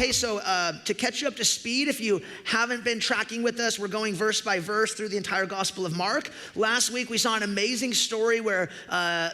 Okay, so to catch you up to speed, if you haven't been tracking with us, we're going verse by verse through the entire Gospel of Mark. Last week, we saw an amazing story where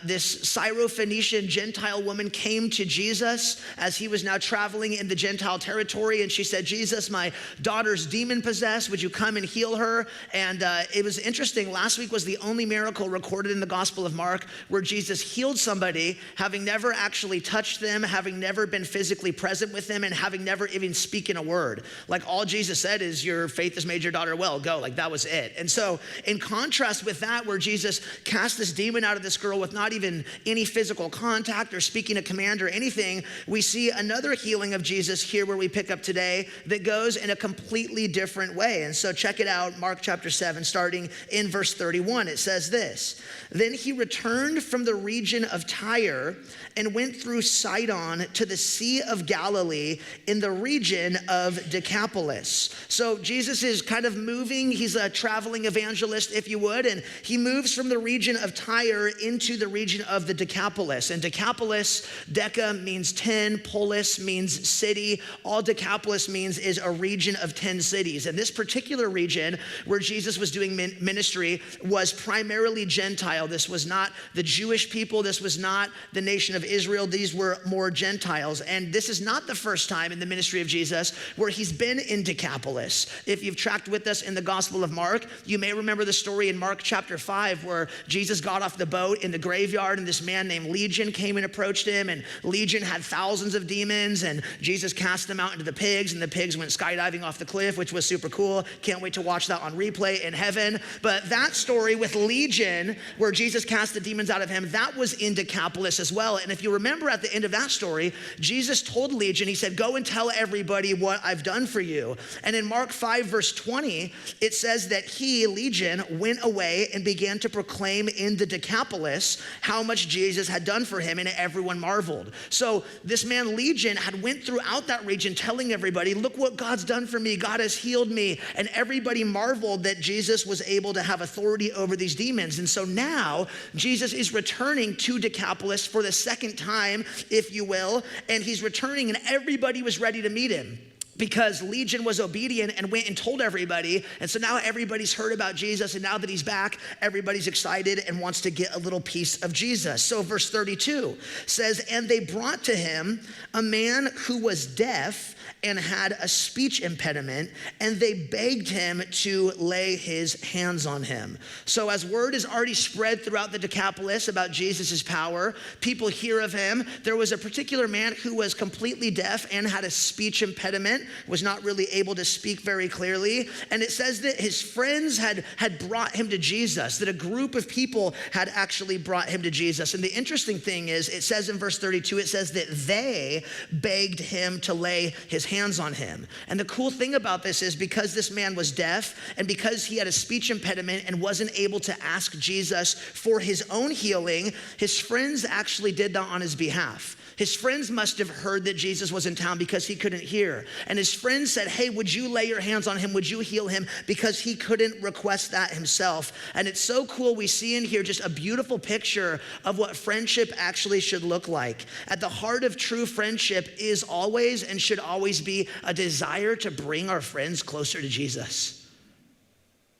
this Syrophoenician Gentile woman came to Jesus as he was now traveling in the Gentile territory, and she said, Jesus, my daughter's demon-possessed. Would you come and heal her? And it was interesting. Last week was the only miracle recorded in the Gospel of Mark where Jesus healed somebody, having never actually touched them, having never been physically present with them, and having never even spoken a word. Like, all Jesus said is, your faith has made your daughter well, go. Like, that was it. And so in contrast with that, where Jesus cast this demon out of this girl with not even any physical contact or speaking a command or anything, we see another healing of Jesus here where we pick up today that goes in a completely different way. And so check it out, Mark chapter 7, starting in verse 31. It says this: Then he returned from the region of Tyre and went through Sidon to the Sea of Galilee in the region of Decapolis. So Jesus is kind of moving. He's a traveling evangelist, if you would, and he moves from the region of Tyre into the region of the Decapolis. And Decapolis, Deca means 10, polis means city. All Decapolis means is a region of 10 cities. And this particular region where Jesus was doing ministry was primarily Gentile. This was not the Jewish people. This was not the nation of Israel. These were more Gentiles. And this is not the first time in the ministry of Jesus where he's been in Decapolis. If you've tracked with us in the Gospel of Mark, you may remember the story in Mark chapter 5 where Jesus got off the boat in the graveyard and this man named Legion came and approached him, and Legion had thousands of demons, and Jesus cast them out into the pigs, and the pigs went skydiving off the cliff, which was super cool. Can't wait to watch that on replay in heaven. But that story with Legion, where Jesus cast the demons out of him, that was in Decapolis as well. And if you remember at the end of that story, Jesus told Legion, he said, go and tell everybody what I've done for you. And in Mark 5 verse 20, it says that he, Legion, went away and began to proclaim in the Decapolis how much Jesus had done for him, and everyone marveled. So this man Legion had went throughout that region telling everybody, look what God's done for me. God has healed me. And everybody marveled that Jesus was able to have authority over these demons. And so now Jesus is returning to Decapolis for the second time, if you will, and he's returning and everybody was ready to meet him, because Legion was obedient and went and told everybody. And so now everybody's heard about Jesus, and now that he's back, everybody's excited and wants to get a little piece of Jesus. So verse 32 says, and they brought to him a man who was deaf and had a speech impediment, and they begged him to lay his hands on him. So as word is already spread throughout the Decapolis about Jesus' power, people hear of him. There was a particular man who was completely deaf and had a speech impediment, was not really able to speak very clearly. And it says that his friends had brought him to Jesus, that a group of people had actually brought him to Jesus. And the interesting thing is, it says in verse 32, it says that they begged him to lay his hands on him. And the cool thing about this is, because this man was deaf and because he had a speech impediment and wasn't able to ask Jesus for his own healing, his friends actually did that on his behalf. His friends must have heard that Jesus was in town because he couldn't hear. And his friends said, hey, would you lay your hands on him? Would you heal him? Because he couldn't request that himself. And it's so cool. We see in here just a beautiful picture of what friendship actually should look like. At the heart of true friendship is always and should always be a desire to bring our friends closer to Jesus.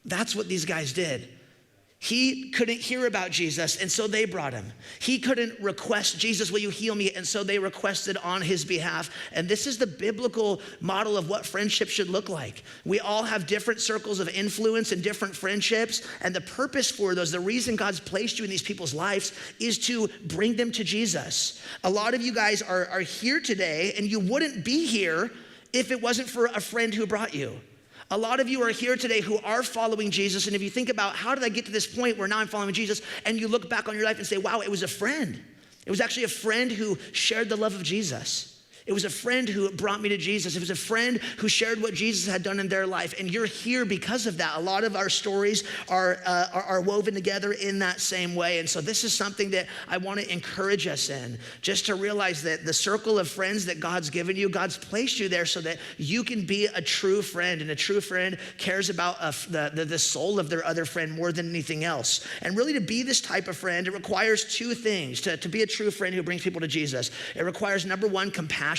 That's what these guys did. He couldn't hear about Jesus, and so they brought him. He couldn't request, Jesus, will you heal me? And so they requested on his behalf. And this is the biblical model of what friendship should look like. We all have different circles of influence and different friendships. And the purpose for those, the reason God's placed you in these people's lives, is to bring them to Jesus. A lot of you guys are here today, and you wouldn't be here if it wasn't for a friend who brought you. A lot of you are here today who are following Jesus, and if you think about, how did I get to this point where now I'm following Jesus, and you look back on your life and say, wow, it was a friend. It was actually a friend who shared the love of Jesus. It was a friend who brought me to Jesus. It was a friend who shared what Jesus had done in their life. And you're here because of that. A lot of our stories are woven together in that same way. And so this is something that I want to encourage us in, just to realize that the circle of friends that God's given you, God's placed you there so that you can be a true friend. And a true friend cares about the soul of their other friend more than anything else. And really, to be this type of friend, it requires two things. To be a true friend who brings people to Jesus, it requires, number one, compassion.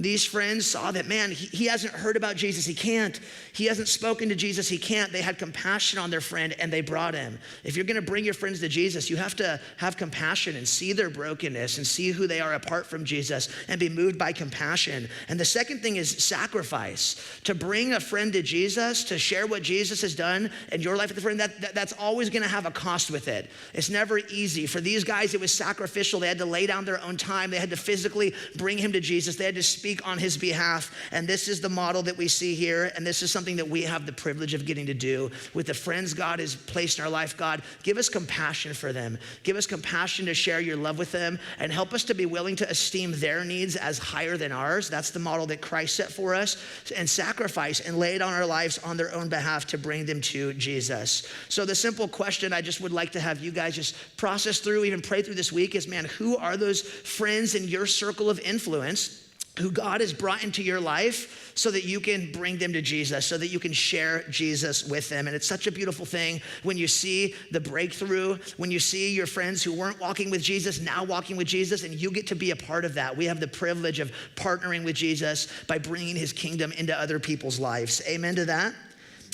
These friends saw that, man, he hasn't heard about Jesus. He can't. He hasn't spoken to Jesus. He can't. They had compassion on their friend and they brought him. If you're going to bring your friends to Jesus, you have to have compassion and see their brokenness and see who they are apart from Jesus and be moved by compassion. And the second thing is sacrifice. To bring a friend to Jesus, to share what Jesus has done in your life with a friend, that's always going to have a cost with it. It's never easy. For these guys, it was sacrificial. They had to lay down their own time. They had to physically bring him to Jesus. They had to speak on his behalf. And this is the model that we see here. And this is something that we have the privilege of getting to do with the friends God has placed in our life. God, give us compassion for them. Give us compassion to share your love with them and help us to be willing to esteem their needs as higher than ours. That's the model that Christ set for us, and sacrifice and lay it on our lives on their own behalf to bring them to Jesus. So the simple question I just would like to have you guys just process through, even pray through this week is, man, who are those friends in your circle of influence who God has brought into your life so that you can bring them to Jesus, so that you can share Jesus with them? And it's such a beautiful thing when you see the breakthrough, when you see your friends who weren't walking with Jesus now walking with Jesus, and you get to be a part of that. We have the privilege of partnering with Jesus by bringing his kingdom into other people's lives. Amen to that?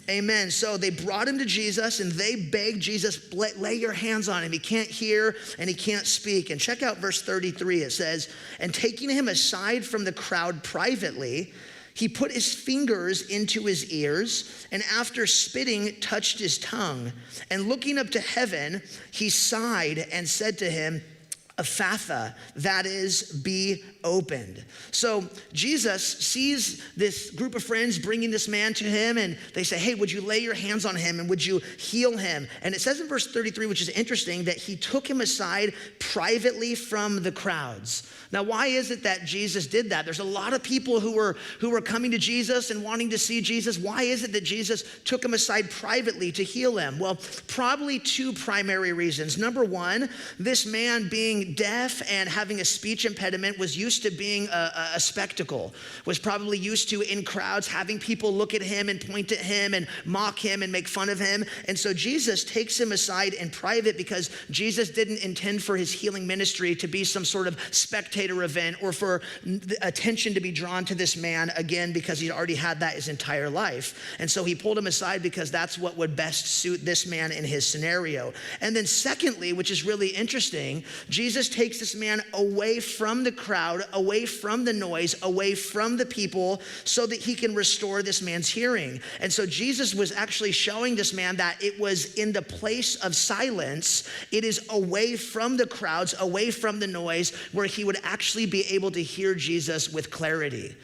Amen. So they brought him to Jesus and they begged Jesus, lay your hands on him. He can't hear and he can't speak. And check out verse 33. It says, and taking him aside from the crowd privately, he put his fingers into his ears and after spitting, touched his tongue. And looking up to heaven, he sighed and said to him, Ephatha, that is, be opened. So Jesus sees this group of friends bringing this man to him, and they say, hey, would you lay your hands on him and would you heal him? And it says in verse 33, which is interesting, that he took him aside privately from the crowds. Now, why is it that Jesus did that? There's a lot of people who were coming to Jesus and wanting to see Jesus. Why is it that Jesus took him aside privately to heal him? Well, probably two primary reasons. Number one, this man being deaf and having a speech impediment was used to being a spectacle, was probably used to in crowds having people look at him and point at him and mock him and make fun of him. And so Jesus takes him aside in private because Jesus didn't intend for his healing ministry to be some sort of spectator event or for attention to be drawn to this man again because he'd already had that his entire life. And so he pulled him aside because that's what would best suit this man in his scenario. And then secondly, which is really interesting, Jesus takes this man away from the crowd, away from the noise, away from the people so that he can restore this man's hearing. And so Jesus was actually showing this man that it was in the place of silence, it is away from the crowds, away from the noise, where he would actually be able to hear Jesus with clarity.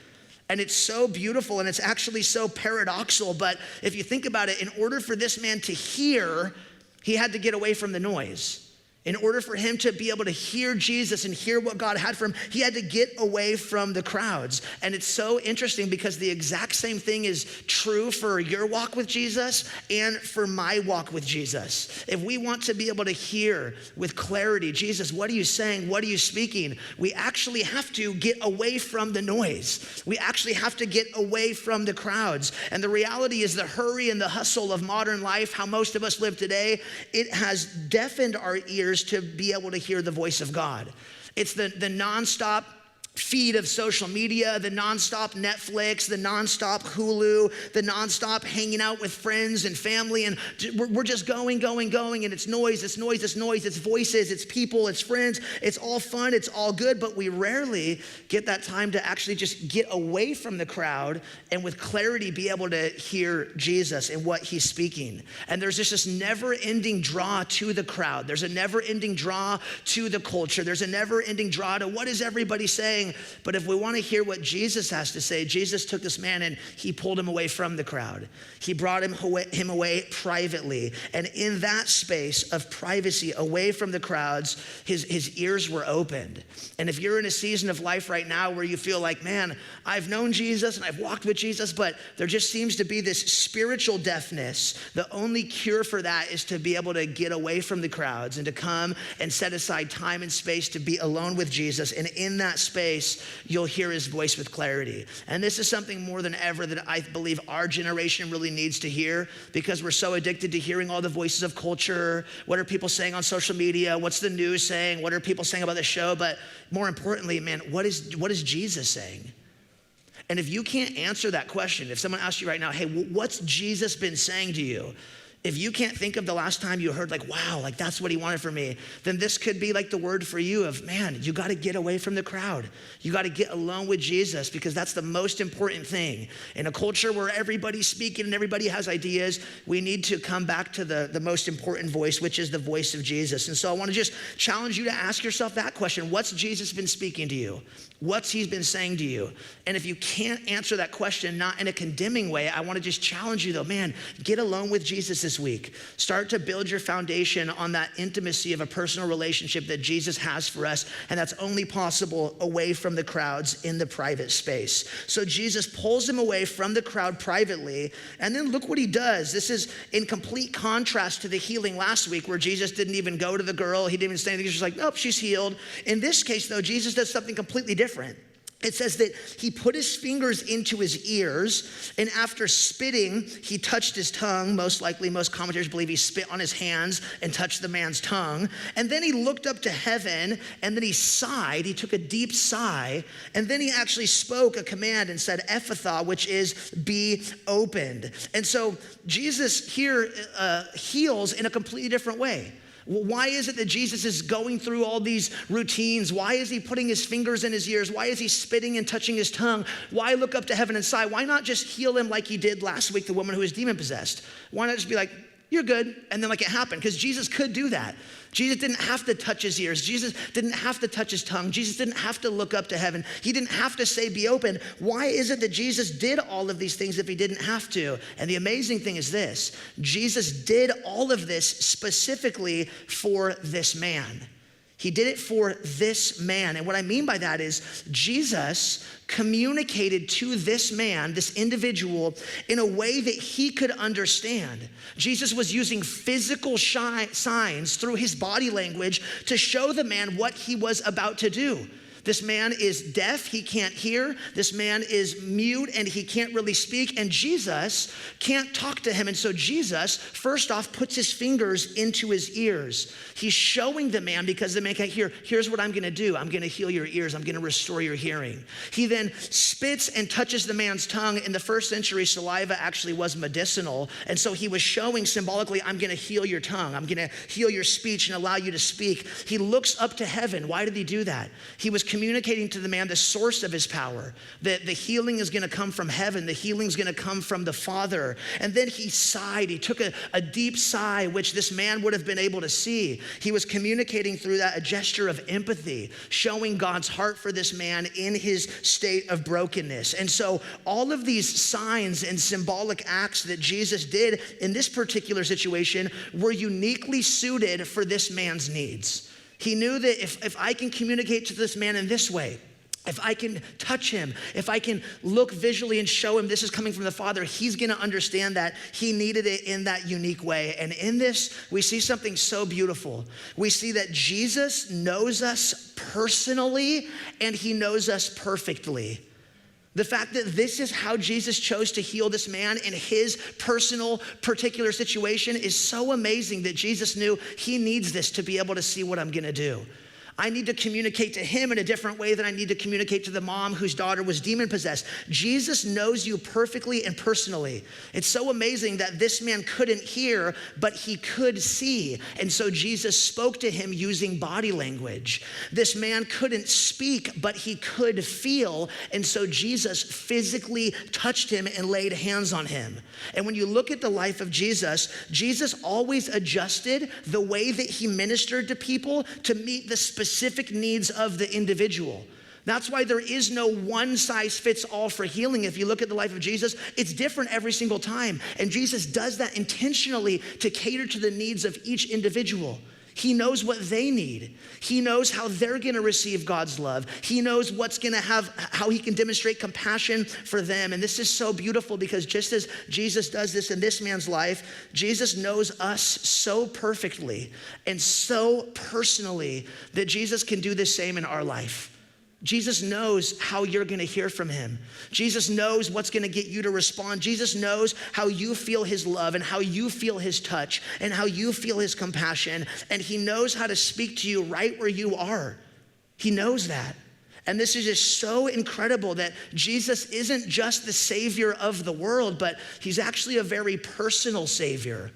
And it's so beautiful and it's actually so paradoxical, but if you think about it, in order for this man to hear, he had to get away from the noise. In order for him to be able to hear Jesus and hear what God had for him, he had to get away from the crowds. And it's so interesting because the exact same thing is true for your walk with Jesus and for my walk with Jesus. If we want to be able to hear with clarity, Jesus, what are you saying? What are you speaking? We actually have to get away from the noise. We actually have to get away from the crowds. And the reality is the hurry and the hustle of modern life, how most of us live today, it has deafened our ears to be able to hear the voice of God. It's the nonstop feed of social media, the nonstop Netflix, the nonstop Hulu, the nonstop hanging out with friends and family, and we're just going, and it's noise, it's voices, it's people, it's friends, it's all fun, it's all good, but we rarely get that time to actually just get away from the crowd and with clarity be able to hear Jesus and what he's speaking. And there's just this never-ending draw to the crowd. There's a never-ending draw to the culture. There's a never-ending draw to what is everybody saying. But if we want to hear what Jesus has to say, Jesus took this man and he pulled him away from the crowd. He brought him away privately. And in that space of privacy, away from the crowds, his ears were opened. And if you're in a season of life right now where you feel like, man, I've known Jesus and I've walked with Jesus, but there just seems to be this spiritual deafness, the only cure for that is to be able to get away from the crowds and to come and set aside time and space to be alone with Jesus. And in that space, you'll hear his voice with clarity. And this is something more than ever that I believe our generation really needs to hear, because we're so addicted to hearing all the voices of culture. What are people saying on social media? What's the news saying? What are people saying about the show? But more importantly, man, what is Jesus saying? And if you can't answer that question, if someone asks you right now, hey, what's Jesus been saying to you? If you can't think of the last time you heard like, wow, like that's what he wanted from me, then this could be like the word for you of, man, you got to get away from the crowd. You got to get alone with Jesus, because that's the most important thing. In a culture where everybody's speaking and everybody has ideas, we need to come back to the most important voice, which is the voice of Jesus. And so I want to just challenge you to ask yourself that question. What's Jesus been speaking to you? What's he been saying to you? And if you can't answer that question, not in a condemning way, I want to just challenge you though, man, get alone with Jesus this week. Start to build your foundation on that intimacy of a personal relationship that Jesus has for us. And that's only possible away from the crowds in the private space. So Jesus pulls him away from the crowd privately. And then look what he does. This is in complete contrast to the healing last week, where Jesus didn't even go to the girl. He didn't even say anything. He's just like, nope, she's healed. In this case though, Jesus does something completely different. It says that he put his fingers into his ears, and after spitting, he touched his tongue. Most likely, most commentators believe he spit on his hands and touched the man's tongue. And then he looked up to heaven, and then he sighed. He took a deep sigh, and then he actually spoke a command and said, Ephphatha, which is be opened. And so Jesus here heals in a completely different way. Why is it that Jesus is going through all these routines? Why is he putting his fingers in his ears? Why is he spitting and touching his tongue? Why look up to heaven and sigh? Why not just heal him like he did last week, the woman who was demon possessed? Why not just be like, you're good, and then like it happened? Because Jesus could do that. Jesus didn't have to touch his ears. Jesus didn't have to touch his tongue. Jesus didn't have to look up to heaven. He didn't have to say, be open. Why is it that Jesus did all of these things if he didn't have to? And the amazing thing is this: Jesus did all of this specifically for this man. He did it for this man. And what I mean by that is Jesus communicated to this man, this individual, in a way that he could understand. Jesus was using physical signs through his body language to show the man what he was about to do. This man is deaf, he can't hear. This man is mute and he can't really speak. And Jesus can't talk to him. And so Jesus, first off, puts his fingers into his ears. He's showing the man, because the man can't hear, here's what I'm gonna do. I'm gonna heal your ears. I'm gonna restore your hearing. He then spits and touches the man's tongue. In the first century, saliva actually was medicinal. And so he was showing symbolically, I'm gonna heal your tongue. I'm gonna heal your speech and allow you to speak. He looks up to heaven. Why did he do that? He was communicating to the man the source of his power, that the healing is gonna come from heaven, the healing is gonna come from the Father. And then he sighed, he took a deep sigh, which this man would have been able to see. He was communicating through that a gesture of empathy, showing God's heart for this man in his state of brokenness. And so all of these signs and symbolic acts that Jesus did in this particular situation were uniquely suited for this man's needs. He knew that if I can communicate to this man in this way, if I can touch him, if I can look visually and show him this is coming from the Father, he's gonna understand that he needed it in that unique way. And in this, we see something so beautiful. We see that Jesus knows us personally and he knows us perfectly. The fact that this is how Jesus chose to heal this man in his personal, particular situation is so amazing that Jesus knew he needs this to be able to see what I'm gonna do. I need to communicate to him in a different way than I need to communicate to the mom whose daughter was demon possessed. Jesus knows you perfectly and personally. It's so amazing that this man couldn't hear, but he could see. And so Jesus spoke to him using body language. This man couldn't speak, but he could feel. And so Jesus physically touched him and laid hands on him. And when you look at the life of Jesus, Jesus always adjusted the way that he ministered to people to meet the specific needs of the individual. That's why there is no one size fits all for healing. If you look at the life of Jesus, it's different every single time. And Jesus does that intentionally to cater to the needs of each individual. He knows what they need. He knows how they're gonna receive God's love. He knows how he can demonstrate compassion for them. And this is so beautiful because just as Jesus does this in this man's life, Jesus knows us so perfectly and so personally that Jesus can do the same in our life. Jesus knows how you're gonna hear from him. Jesus knows what's gonna get you to respond. Jesus knows how you feel his love and how you feel his touch and how you feel his compassion. And he knows how to speak to you right where you are. He knows that. And this is just so incredible that Jesus isn't just the Savior of the world, but he's actually a very personal Savior.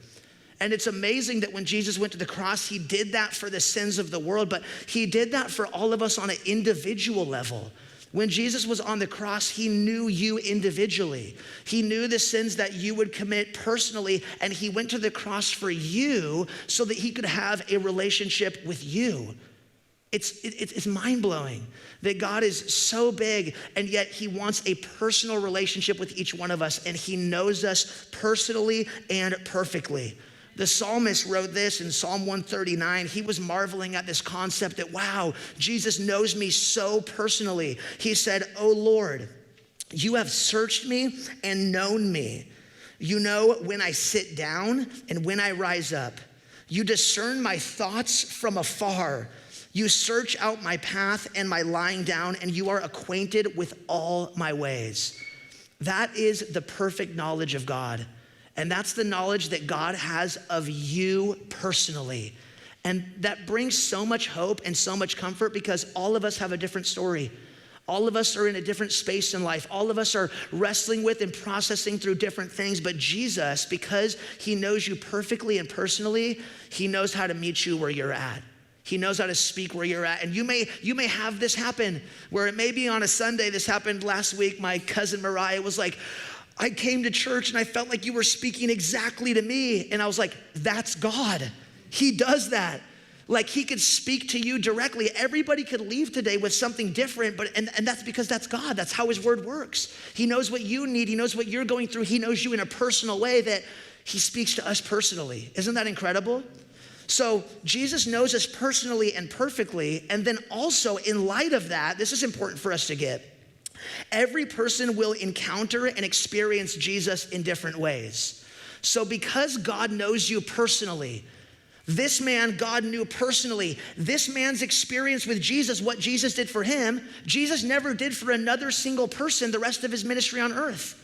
And it's amazing that when Jesus went to the cross, he did that for the sins of the world, but he did that for all of us on an individual level. When Jesus was on the cross, he knew you individually. He knew the sins that you would commit personally, and he went to the cross for you so that he could have a relationship with you. It's mind-blowing that God is so big, and yet he wants a personal relationship with each one of us, and he knows us personally and perfectly. The psalmist wrote this in Psalm 139. He was marveling at this concept that, wow, Jesus knows me so personally. He said, "Oh Lord, you have searched me and known me. You know when I sit down and when I rise up. You discern my thoughts from afar. You search out my path and my lying down, and you are acquainted with all my ways." That is the perfect knowledge of God. And that's the knowledge that God has of you personally. And that brings so much hope and so much comfort because all of us have a different story. All of us are in a different space in life. All of us are wrestling with and processing through different things. But Jesus, because he knows you perfectly and personally, he knows how to meet you where you're at. He knows how to speak where you're at. And you may have this happen where it may be on a Sunday. This happened last week. My cousin Mariah was like, "I came to church and I felt like you were speaking exactly to me." And I was like, that's God. He does that. Like he could speak to you directly. Everybody could leave today with something different, and that's because that's God. That's how his word works. He knows what you need. He knows what you're going through. He knows you in a personal way that he speaks to us personally. Isn't that incredible? So Jesus knows us personally and perfectly. And then also in light of that, this is important for us to get. Every person will encounter and experience Jesus in different ways. So because God knows you personally, this man God knew personally, this man's experience with Jesus, what Jesus did for him, Jesus never did for another single person the rest of his ministry on earth.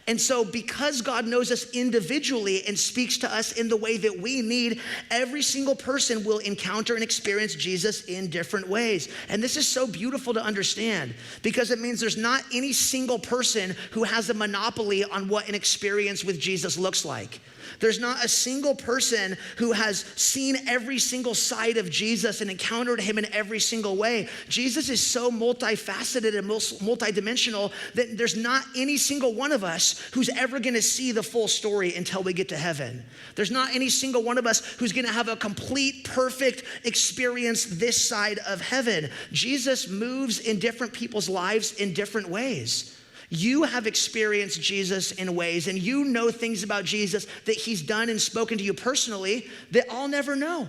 And so because God knows us individually and speaks to us in the way that we need, every single person will encounter and experience Jesus in different ways. And this is so beautiful to understand because it means there's not any single person who has a monopoly on what an experience with Jesus looks like. There's not a single person who has seen every single side of Jesus and encountered him in every single way. Jesus is so multifaceted and multidimensional that there's not any single one of us who's ever gonna see the full story until we get to heaven. There's not any single one of us who's gonna have a complete, perfect experience this side of heaven. Jesus moves in different people's lives in different ways. You have experienced Jesus in ways, and you know things about Jesus that he's done and spoken to you personally that I'll never know.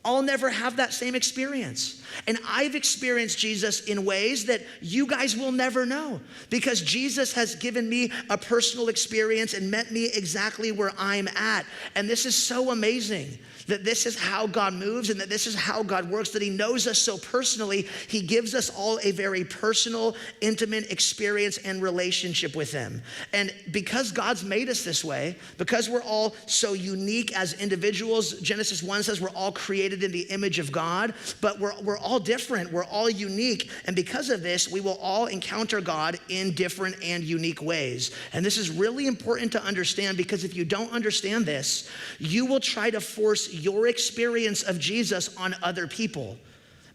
I'll never have that same experience. And I've experienced Jesus in ways that you guys will never know because Jesus has given me a personal experience and met me exactly where I'm at. And this is so amazing that this is how God moves and that this is how God works, that he knows us so personally. He gives us all a very personal, intimate experience and relationship with him. And because God's made us this way, because we're all so unique as individuals, Genesis 1 says we're all created in the image of God, but we're all different, we're all unique. And because of this, we will all encounter God in different and unique ways. And this is really important to understand because if you don't understand this, you will try to force your experience of Jesus on other people.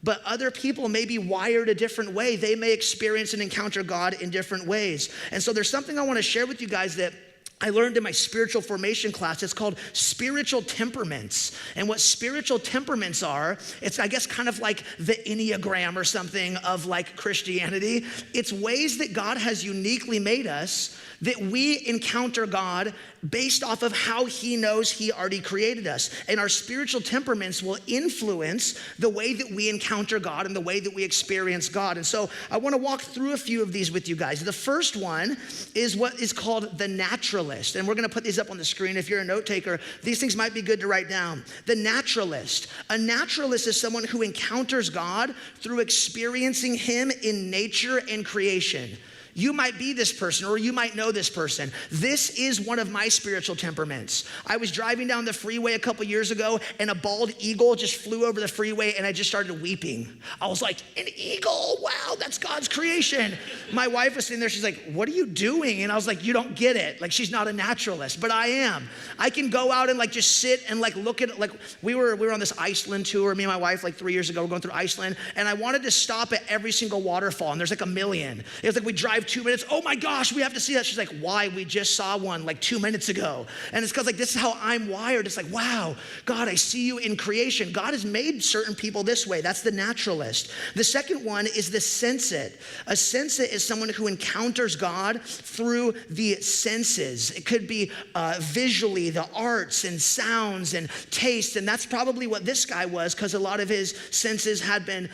But other people may be wired a different way. They may experience and encounter God in different ways. And so there's something I want to share with you guys that I learned in my spiritual formation class. It's called spiritual temperaments. And what spiritual temperaments are, it's I guess kind of like the Enneagram or something of like Christianity. It's ways that God has uniquely made us that we encounter God based off of how he knows he already created us. And our spiritual temperaments will influence the way that we encounter God and the way that we experience God. And so I want to walk through a few of these with you guys. The first one is what is called the naturalist. And we're going to put these up on the screen. If you're a note taker, these things might be good to write down. The naturalist. A naturalist is someone who encounters God through experiencing him in nature and creation. You might be this person, or you might know this person. This is one of my spiritual temperaments. I was driving down the freeway a couple years ago, and a bald eagle just flew over the freeway, and I just started weeping. I was like, an eagle, wow, that's God's creation. My wife was sitting there, she's like, what are you doing? And I was like, you don't get it. Like, she's not a naturalist, but I am. I can go out and like just sit and like look at, like we were on this Iceland tour, me and my wife, like 3 years ago, we're going through Iceland, and I wanted to stop at every single waterfall, and there's like a million. It was like we drive 2 minutes, oh my gosh, we have to see that. She's like, why? We just saw one like 2 minutes ago. And it's because like this is how I'm wired. It's like, wow, God, I see you in creation. God has made certain people this way. That's the naturalist. The second one is the sensate. A sensate is someone who encounters God through the senses. It could be visually, the arts and sounds and taste, and that's probably what this guy was, because a lot of his senses had been,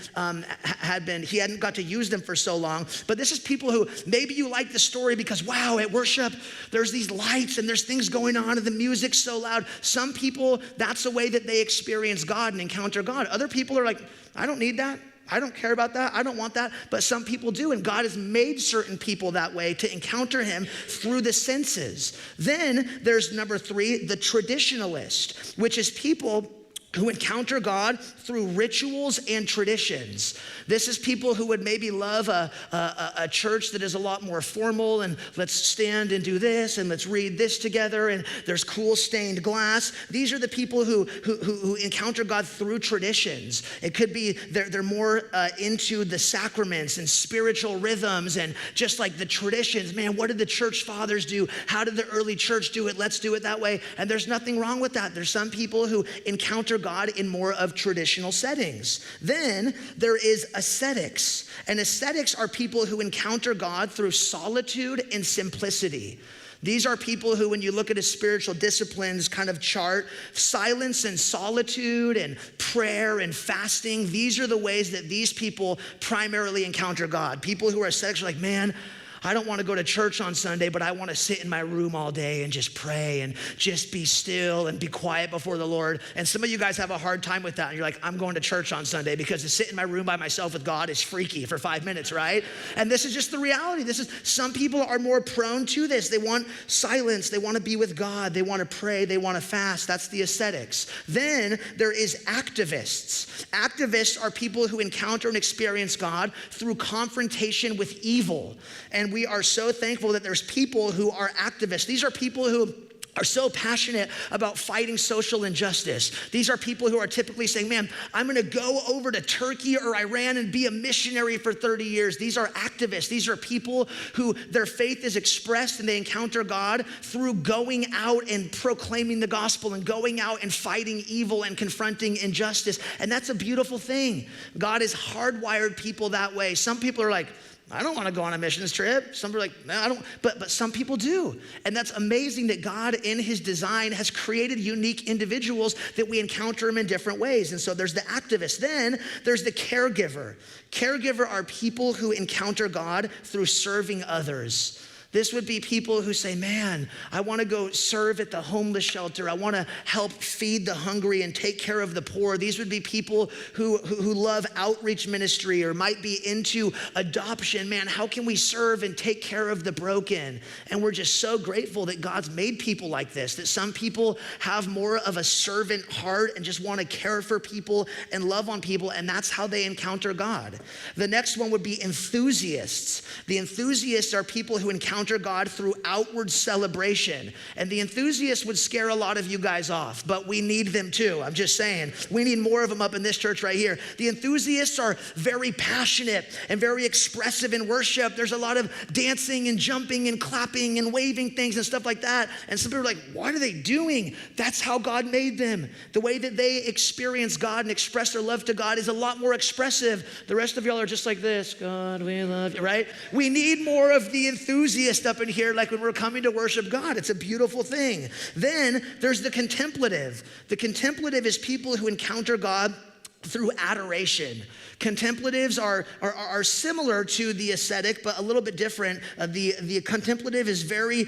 he hadn't got to use them for so long. But this is people who, maybe you like the story because, wow, at worship, there's these lights and there's things going on and the music's so loud. Some people, that's the way that they experience God and encounter God. Other people are like, I don't need that. I don't care about that. I don't want that. But some people do, and God has made certain people that way to encounter him through the senses. Then there's number 3, the traditionalist, which is people who encounter God through rituals and traditions. This is people who would maybe love a church that is a lot more formal, and let's stand and do this, and let's read this together, and there's cool stained glass. These are the people who encounter God through traditions. It could be they're more into the sacraments and spiritual rhythms and just like the traditions. Man, what did the church fathers do? How did the early church do it? Let's do it that way. And there's nothing wrong with that. There's some people who encounter God in more of traditional settings. Then there is ascetics. And ascetics are people who encounter God through solitude and simplicity. These are people who, when you look at a spiritual disciplines kind of chart, silence and solitude and prayer and fasting, these are the ways that these people primarily encounter God. People who are ascetics are like, man, I don't want to go to church on Sunday, but I want to sit in my room all day and just pray and just be still and be quiet before the Lord. And some of you guys have a hard time with that. And you're like, I'm going to church on Sunday because to sit in my room by myself with God is freaky for 5 minutes, right? And this is just the reality. Some people are more prone to this. They want silence. They want to be with God. They want to pray. They want to fast. That's the ascetics. Then there is activists. Activists are people who encounter and experience God through confrontation with evil. And we are so thankful that there's people who are activists. These are people who are so passionate about fighting social injustice. These are people who are typically saying, man, I'm gonna go over to Turkey or Iran and be a missionary for 30 years. These are activists. These are people who their faith is expressed and they encounter God through going out and proclaiming the gospel and going out and fighting evil and confronting injustice. And that's a beautiful thing. God has hardwired people that way. Some people are like, I don't want to go on a missions trip. Some are like, no, I don't, but some people do. And that's amazing that God in his design has created unique individuals that we encounter him in different ways. And so there's the activist. Then there's the caregiver. Caregiver are people who encounter God through serving others. This would be people who say, man, I want to go serve at the homeless shelter. I want to help feed the hungry and take care of the poor. These would be people who love outreach ministry or might be into adoption. Man, how can we serve and take care of the broken? And we're just so grateful that God's made people like this, that some people have more of a servant heart and just want to care for people and love on people, and that's how they encounter God. The next one would be enthusiasts. The enthusiasts are people who encounter God through outward celebration. And the enthusiasts would scare a lot of you guys off, but we need them too. I'm just saying, we need more of them up in this church right here. The enthusiasts are very passionate and very expressive in worship. There's a lot of dancing and jumping and clapping and waving things and stuff like that. And some people are like, what are they doing? That's how God made them. The way that they experience God and express their love to God is a lot more expressive. The rest of y'all are just like this, God, we love you, right? We need more of the enthusiasts up in here, like when we're coming to worship God. It's a beautiful thing. Then there's the contemplative. The contemplative is people who encounter God through adoration. Contemplatives are similar to the ascetic, but a little bit different. The contemplative is very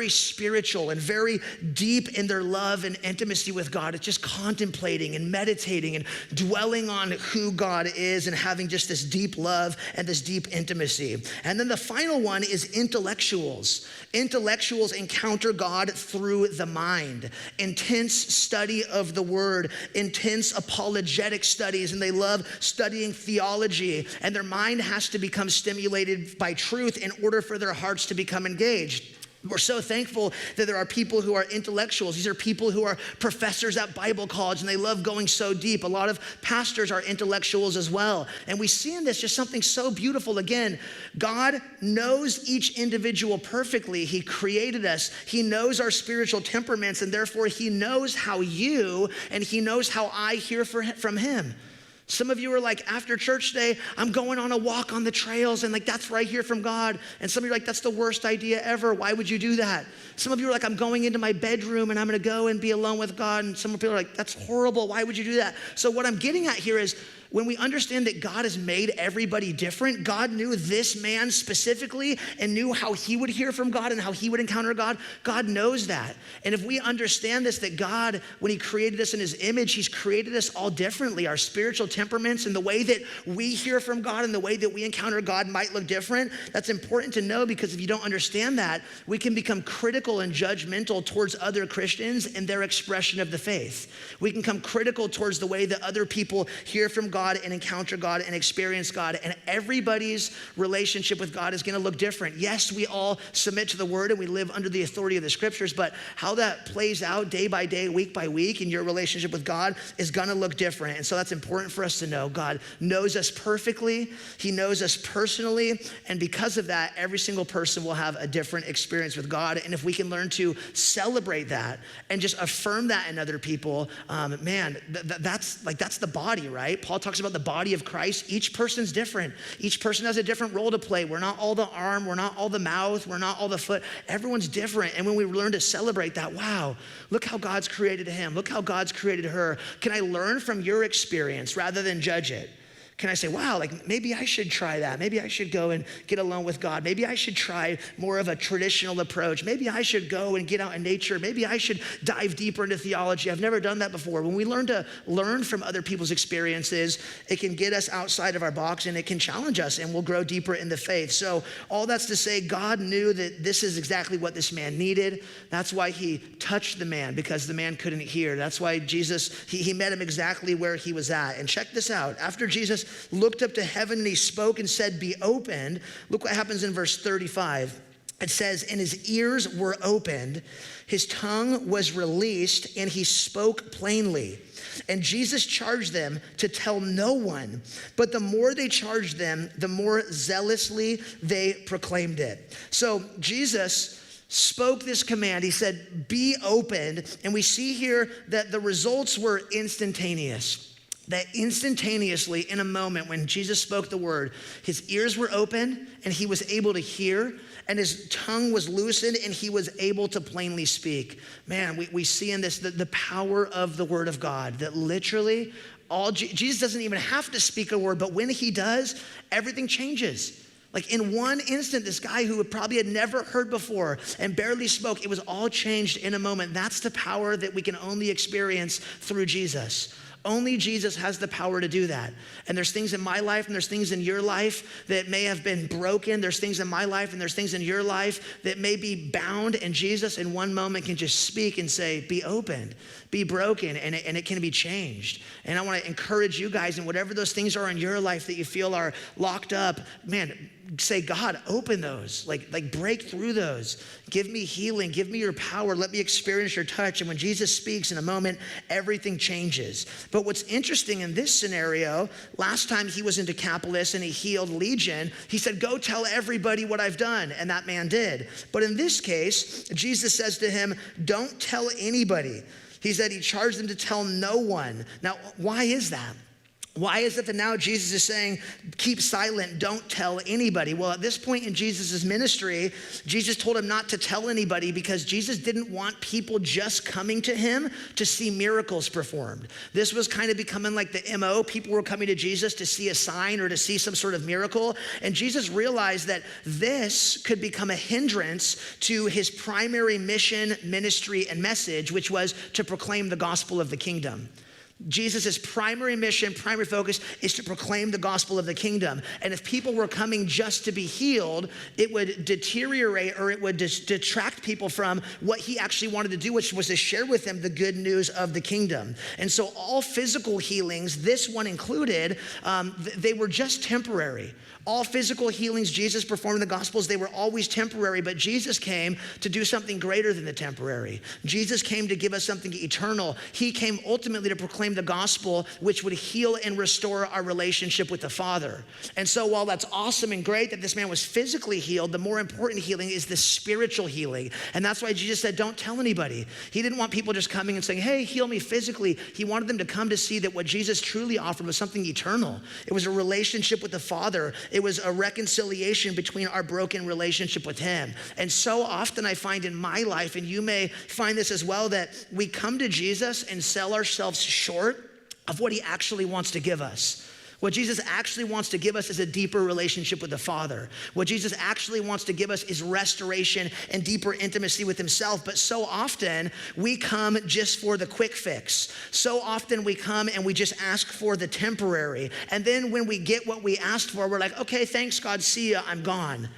spiritual and very deep in their love and intimacy with God. It's just contemplating and meditating and dwelling on who God is and having just this deep love and this deep intimacy. And then the final one is intellectuals. Intellectuals encounter God through the mind. Intense study of the word, intense apologetic studies, and they love studying theology, and their mind has to become stimulated by truth in order for their hearts to become engaged. We're so thankful that there are people who are intellectuals. These are people who are professors at Bible college, and they love going so deep. A lot of pastors are intellectuals as well. And we see in this just something so beautiful. Again, God knows each individual perfectly. He created us. He knows our spiritual temperaments, and therefore he knows how you and he knows how I hear from him. Some of you are like, after church today, I'm going on a walk on the trails, and like, that's where I hear from God. And some of you are like, that's the worst idea ever. Why would you do that? Some of you are like, I'm going into my bedroom and I'm gonna go and be alone with God. And some people are like, that's horrible. Why would you do that? So what I'm getting at here is, when we understand that God has made everybody different, God knew this man specifically and knew how he would hear from God and how he would encounter God. God knows that. And if we understand this, that God, when he created us in his image, he's created us all differently. Our spiritual temperaments and the way that we hear from God and the way that we encounter God might look different. That's important to know, because if you don't understand that, we can become critical and judgmental towards other Christians and their expression of the faith. We can come critical towards the way that other people hear from God and encounter God and experience God, and everybody's relationship with God is gonna look different. Yes, we all submit to the word and we live under the authority of the scriptures, but how that plays out day by day, week by week in your relationship with God is gonna look different. And so that's important for us to know. God knows us perfectly, he knows us personally, and because of that, every single person will have a different experience with God. And if we can learn to celebrate that and just affirm that in other people, that's the body, right? Paul talks about the body of Christ. Each person's different. Each person has a different role to play. We're not all the arm, we're not all the mouth, we're not all the foot. Everyone's different. And when we learn to celebrate that, wow, look how God's created him, look how God's created her. Can I learn from your experience rather than judge it? Can I say, wow, like maybe I should try that. Maybe I should go and get alone with God. Maybe I should try more of a traditional approach. Maybe I should go and get out in nature. Maybe I should dive deeper into theology. I've never done that before. When we learn to learn from other people's experiences, it can get us outside of our box and it can challenge us, and we'll grow deeper in the faith. So all that's to say, God knew that this is exactly what this man needed. That's why he touched the man, because the man couldn't hear. That's why Jesus, he met him exactly where he was at. And check this out. After Jesus looked up to heaven and he spoke and said, be opened. Look what happens in verse 35. It says, and his ears were opened, his tongue was released, and he spoke plainly. And Jesus charged them to tell no one, but the more they charged them, the more zealously they proclaimed it. So Jesus spoke this command. He said, be opened. And we see here that the results were instantaneous. That instantaneously, in a moment when Jesus spoke the word, his ears were open and he was able to hear, and his tongue was loosened and he was able to plainly speak. Man, we see in this the power of the word of God, that literally Jesus doesn't even have to speak a word, but when he does, everything changes. Like in one instant, this guy who probably had never heard before and barely spoke, it was all changed in a moment. That's the power that we can only experience through Jesus. Only Jesus has the power to do that. And there's things in my life and there's things in your life that may have been broken. There's things in my life and there's things in your life that may be bound, and Jesus in one moment can just speak and say, be opened, be broken, and it can be changed. And I want to encourage you guys, and whatever those things are in your life that you feel are locked up, man, say, God, open those, like break through those. Give me healing, give me your power, let me experience your touch. And when Jesus speaks in a moment, everything changes. But what's interesting in this scenario, last time he was in Decapolis and he healed Legion, he said, go tell everybody what I've done. And that man did. But in this case, Jesus says to him, don't tell anybody. He said he charged them to tell no one. Now, why is that? Why is it that now Jesus is saying, keep silent, don't tell anybody? Well, at this point in Jesus' ministry, Jesus told him not to tell anybody because Jesus didn't want people just coming to him to see miracles performed. This was kind of becoming like the MO. People were coming to Jesus to see a sign or to see some sort of miracle. And Jesus realized that this could become a hindrance to his primary mission, ministry, and message, which was to proclaim the gospel of the kingdom. Jesus' primary mission, primary focus is to proclaim the gospel of the kingdom. And if people were coming just to be healed, it would deteriorate or it would detract people from what he actually wanted to do, which was to share with them the good news of the kingdom. And so all physical healings, this one included, they were just temporary. All physical healings Jesus performed in the Gospels, they were always temporary, but Jesus came to do something greater than the temporary. Jesus came to give us something eternal. He came ultimately to proclaim the gospel, which would heal and restore our relationship with the Father. And so while that's awesome and great that this man was physically healed, the more important healing is the spiritual healing. And that's why Jesus said, don't tell anybody. He didn't want people just coming and saying, hey, heal me physically. He wanted them to come to see that what Jesus truly offered was something eternal. It was a relationship with the Father. It was a reconciliation between our broken relationship with him. And so often I find in my life, and you may find this as well, that we come to Jesus and sell ourselves short of what he actually wants to give us. What Jesus actually wants to give us is a deeper relationship with the Father. What Jesus actually wants to give us is restoration and deeper intimacy with himself. But so often we come just for the quick fix. So often we come and we just ask for the temporary. And then when we get what we asked for, we're like, okay, thanks God, see ya, I'm gone.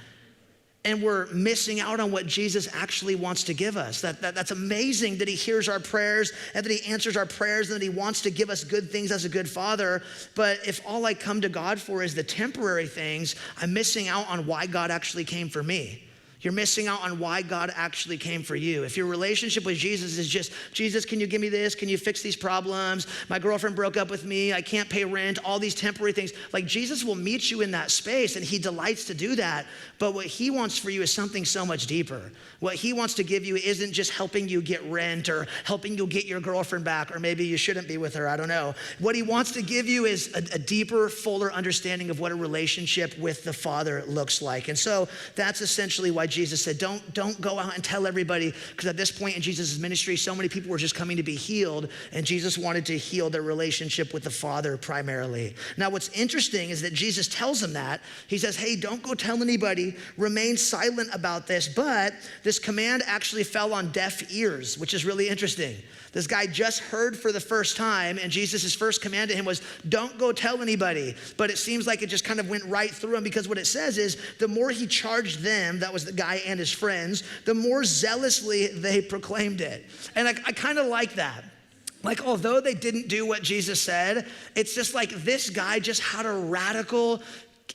And we're missing out on what Jesus actually wants to give us. That's amazing that he hears our prayers and that he answers our prayers and that he wants to give us good things as a good father. But if all I come to God for is the temporary things, I'm missing out on why God actually came for me. You're missing out on why God actually came for you. If your relationship with Jesus is just, Jesus, can you give me this? Can you fix these problems? My girlfriend broke up with me. I can't pay rent. All these temporary things. Like Jesus will meet you in that space and he delights to do that. But what he wants for you is something so much deeper. What he wants to give you isn't just helping you get rent or helping you get your girlfriend back, or maybe you shouldn't be with her, I don't know. What he wants to give you is a deeper, fuller understanding of what a relationship with the Father looks like. And so that's essentially why Jesus said, don't go out and tell everybody, because at this point in Jesus' ministry, so many people were just coming to be healed, and Jesus wanted to heal their relationship with the Father primarily. Now, what's interesting is that Jesus tells them that. He says, hey, don't go tell anybody, remain silent about this, but this command actually fell on deaf ears, which is really interesting. This guy just heard for the first time, and Jesus' first command to him was, don't go tell anybody. But it seems like it just kind of went right through him, because what it says is the more he charged them, that was the guy and his friends, the more zealously they proclaimed it. And I kind of like that. Like, although they didn't do what Jesus said, it's just like this guy just had a radical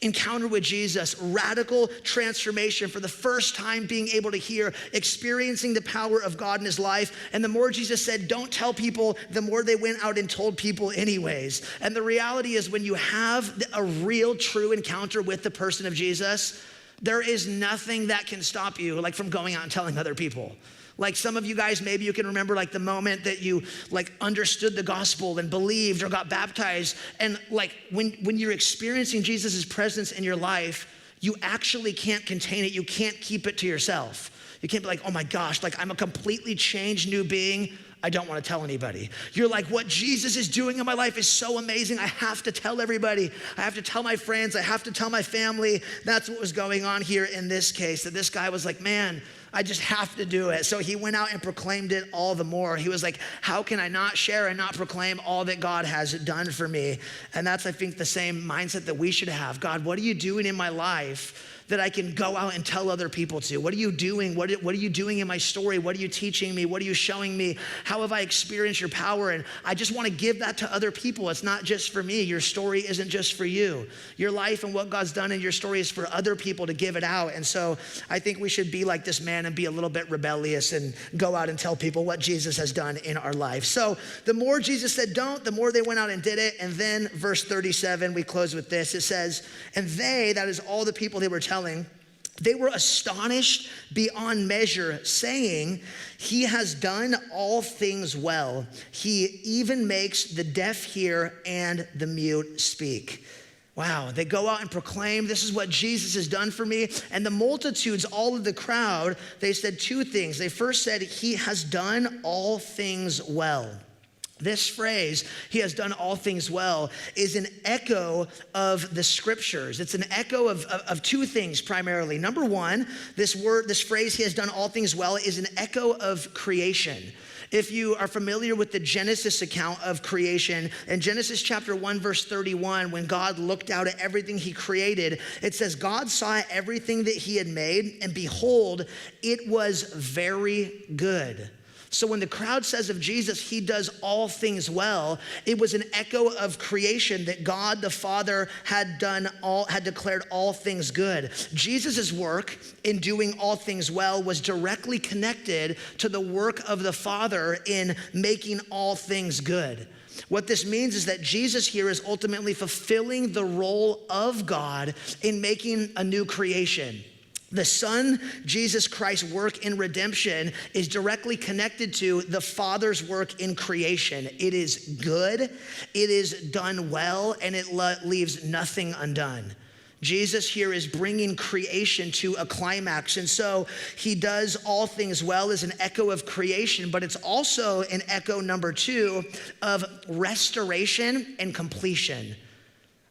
encounter with Jesus, radical transformation, for the first time being able to hear, experiencing the power of God in his life. And the more Jesus said, don't tell people, the more they went out and told people anyways. And the reality is, when you have a real, true encounter with the person of Jesus, there is nothing that can stop you, like, from going out and telling other people. Like, some of you guys, maybe you can remember like the moment that you like understood the gospel and believed or got baptized. And like when you're experiencing Jesus' presence in your life, you actually can't contain it. You can't keep it to yourself. You can't be like, oh my gosh, like I'm a completely changed new being. I don't want to tell anybody. You're like, what Jesus is doing in my life is so amazing. I have to tell everybody. I have to tell my friends. I have to tell my family. That's what was going on here in this case, that this guy was like, man, I just have to do it. So he went out and proclaimed it all the more. He was like, how can I not share and not proclaim all that God has done for me? And that's, I think, the same mindset that we should have. God, what are you doing in my life that I can go out and tell other people to? What are you doing? What are you doing in my story? What are you teaching me? What are you showing me? How have I experienced your power? And I just want to give that to other people. It's not just for me. Your story isn't just for you. Your life and what God's done in your story is for other people to give it out. And so I think we should be like this man and be a little bit rebellious and go out and tell people what Jesus has done in our life. So the more Jesus said don't, the more they went out and did it. And then verse 37, we close with this. It says, and they, that is all the people they were telling, They were astonished beyond measure, saying, "He has done all things well. He even makes the deaf hear and the mute speak." Wow, they go out and proclaim, "This is what Jesus has done for me." And the multitudes, all of the crowd, they said two things. They first said, "He has done all things well." This phrase, "He has done all things well," is an echo of the scriptures. It's an echo of two things primarily. Number one, this phrase, "He has done all things well," is an echo of creation. If you are familiar with the Genesis account of creation, in Genesis chapter 1, verse 31, when God looked out at everything he created, it says, "God saw everything that he had made, and behold, it was very good." So when the crowd says of Jesus, "He does all things well," it was an echo of creation that God the Father had declared all things good. Jesus' work in doing all things well was directly connected to the work of the Father in making all things good. What this means is that Jesus here is ultimately fulfilling the role of God in making a new creation. The Son, Jesus Christ's work in redemption is directly connected to the Father's work in creation. It is good, it is done well, and it leaves nothing undone. Jesus here is bringing creation to a climax. And so he does all things well as an echo of creation, but it's also an echo, number two, of restoration and completion.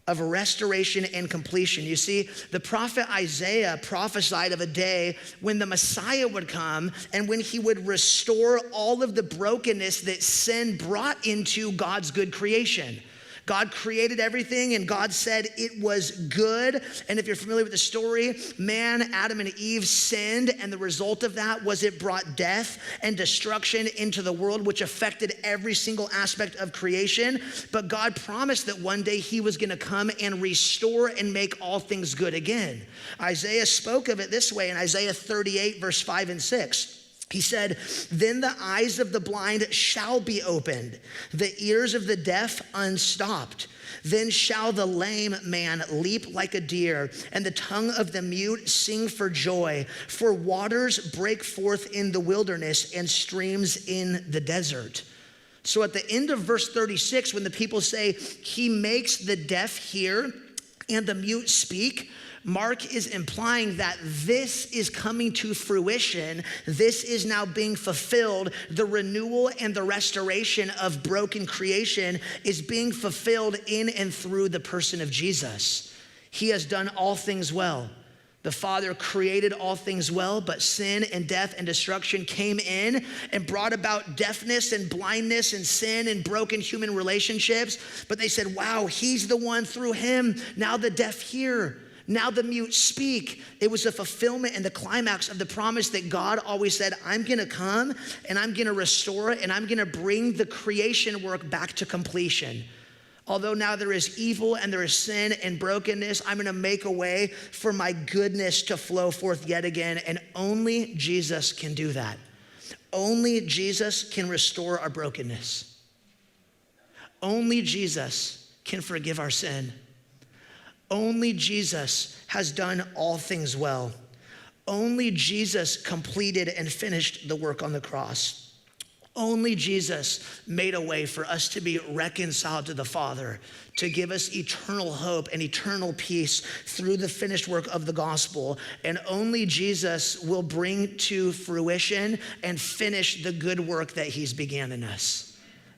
Of restoration and completion. You see, the prophet Isaiah prophesied of a day when the Messiah would come and when he would restore all of the brokenness that sin brought into God's good creation. God created everything and God said it was good. And if you're familiar with the story, man, Adam and Eve sinned, and the result of that was it brought death and destruction into the world, which affected every single aspect of creation. But God promised that one day he was gonna come and restore and make all things good again. Isaiah spoke of it this way in Isaiah 38, verse 5 and 6. He said, "Then the eyes of the blind shall be opened, the ears of the deaf unstopped. Then shall the lame man leap like a deer, and the tongue of the mute sing for joy. For waters break forth in the wilderness and streams in the desert." So at the end of verse 36, when the people say, "He makes the deaf hear and the mute speak," Mark is implying that this is coming to fruition. This is now being fulfilled. The renewal and the restoration of broken creation is being fulfilled in and through the person of Jesus. He has done all things well. The Father created all things well, but sin and death and destruction came in and brought about deafness and blindness and sin and broken human relationships. But they said, "Wow, he's the one, through him. Now the deaf hear. Now the mute speak." It was a fulfillment and the climax of the promise that God always said, "I'm gonna come and I'm gonna restore and I'm gonna bring the creation work back to completion. Although now there is evil and there is sin and brokenness, I'm gonna make a way for my goodness to flow forth yet again." And only Jesus can do that. Only Jesus can restore our brokenness. Only Jesus can forgive our sin. Only Jesus has done all things well. Only Jesus completed and finished the work on the cross. Only Jesus made a way for us to be reconciled to the Father, to give us eternal hope and eternal peace through the finished work of the gospel. And only Jesus will bring to fruition and finish the good work that he's began in us.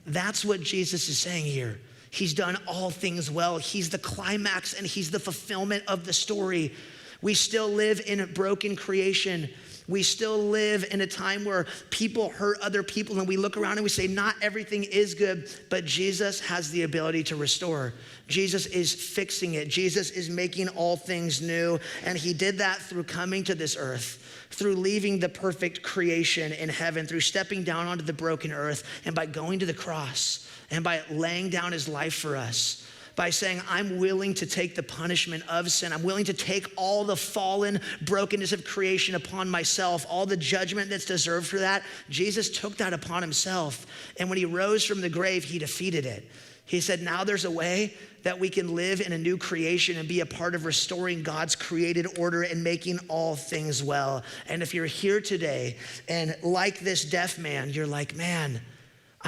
That's what Jesus is saying here. He's done all things well. He's the climax and he's the fulfillment of the story. We still live in a broken creation. We still live in a time where people hurt other people, and we look around and we say, not everything is good, but Jesus has the ability to restore. Jesus is fixing it. Jesus is making all things new, and he did that through coming to this earth, through leaving the perfect creation in heaven, through stepping down onto the broken earth, and by going to the cross, and by laying down his life for us, by saying, I'm willing to take the punishment of sin. I'm willing to take all the fallen brokenness of creation upon myself, all the judgment that's deserved for that. Jesus took that upon himself. And when he rose from the grave, he defeated it. He said, now there's a way that we can live in a new creation and be a part of restoring God's created order and making all things well. And if you're here today and like this deaf man, you're like, man,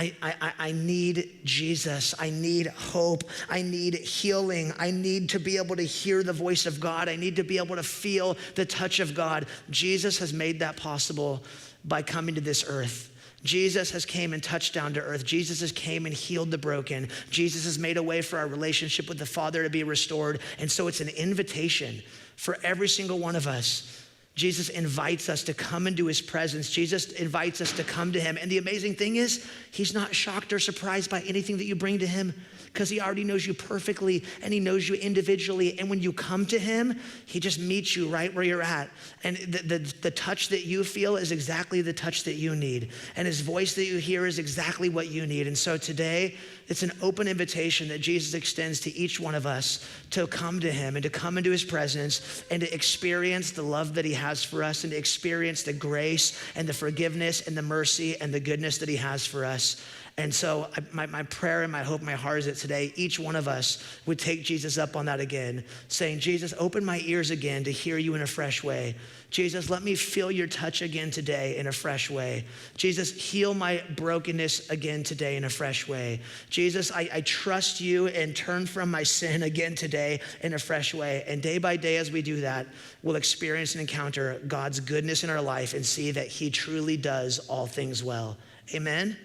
I need Jesus. I need hope. I need healing. I need to be able to hear the voice of God. I need to be able to feel the touch of God. Jesus has made that possible by coming to this earth. Jesus has came and touched down to earth. Jesus has came and healed the broken. Jesus has made a way for our relationship with the Father to be restored. And so it's an invitation for every single one of us. Jesus invites us to come into his presence. Jesus invites us to come to him. And the amazing thing is, he's not shocked or surprised by anything that you bring to him, because he already knows you perfectly and he knows you individually. And when you come to him, he just meets you right where you're at. And the touch that you feel is exactly the touch that you need. And his voice that you hear is exactly what you need. And so today, it's an open invitation that Jesus extends to each one of us to come to him and to come into his presence and to experience the love that he has for us and to experience the grace and the forgiveness and the mercy and the goodness that he has for us. And so my prayer and my hope, my heart is that today, each one of us would take Jesus up on that again, saying, Jesus, open my ears again to hear you in a fresh way. Jesus, let me feel your touch again today in a fresh way. Jesus, heal my brokenness again today in a fresh way. Jesus, I trust you and turn from my sin again today in a fresh way. And day by day as we do that, we'll experience and encounter God's goodness in our life and see that he truly does all things well. Amen.